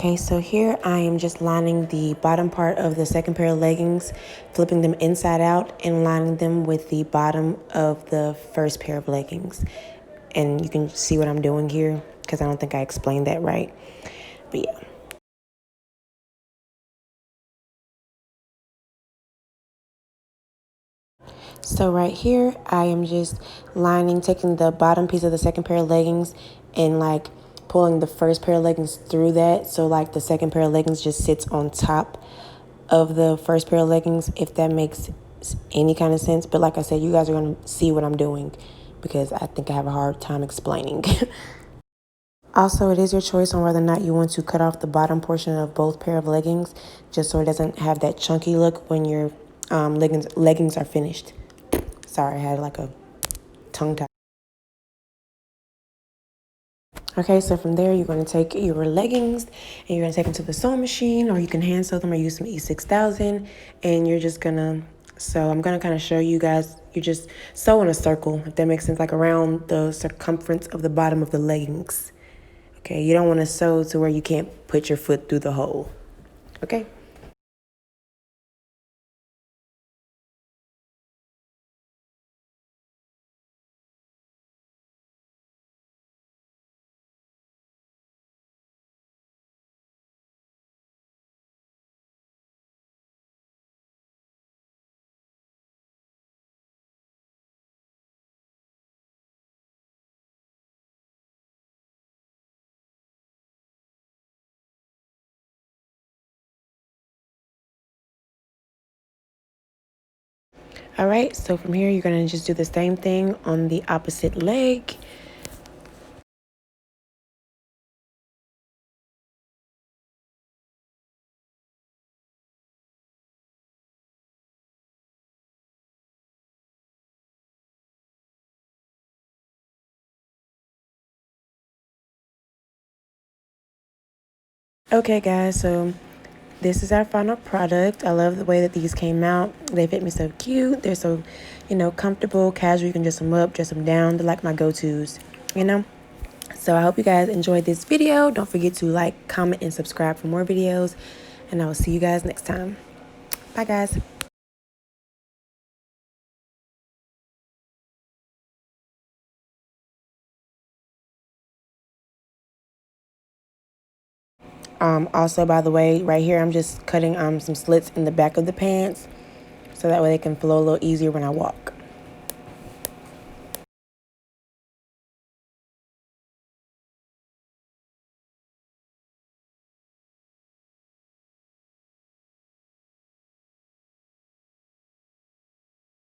Okay, so here I am just lining the bottom part of the second pair of leggings, flipping them inside out and lining them with the bottom of the first pair of leggings. And you can see what I'm doing here because I don't think I explained that right. But yeah. So right here, I am just lining, taking the bottom piece of the second pair of leggings and like pulling the first pair of leggings through that. So like the second pair of leggings just sits on top of the first pair of leggings, if that makes any kind of sense. But like I said, you guys are going to see what I'm doing because I think I have a hard time explaining. Also, it is your choice on whether or not you want to cut off the bottom portion of both pair of leggings just so it doesn't have that chunky look when your leggings are finished. Sorry, I had like a tongue tie. Okay, so from there, you're going to take your leggings and you're going to take them to the sewing machine, or you can hand sew them or use some E6000. And you're just going to sew. I'm going to kind of show you guys. You just sew in a circle, if that makes sense, like around the circumference of the bottom of the leggings. Okay, you don't want to sew to where you can't put your foot through the hole. Okay. All right, so from here, you're going to just do the same thing on the opposite leg. Okay, guys, so this is our final product. I love the way that these came out. They fit me so cute. They're so, comfortable, casual. You can dress them up, dress them down. They're like my go-tos, you know? So I hope you guys enjoyed this video. Don't forget to like, comment, and subscribe for more videos. And I will see you guys next time. Bye, guys. Also, by the way, right here, I'm just cutting some slits in the back of the pants so that way they can flow a little easier when I walk.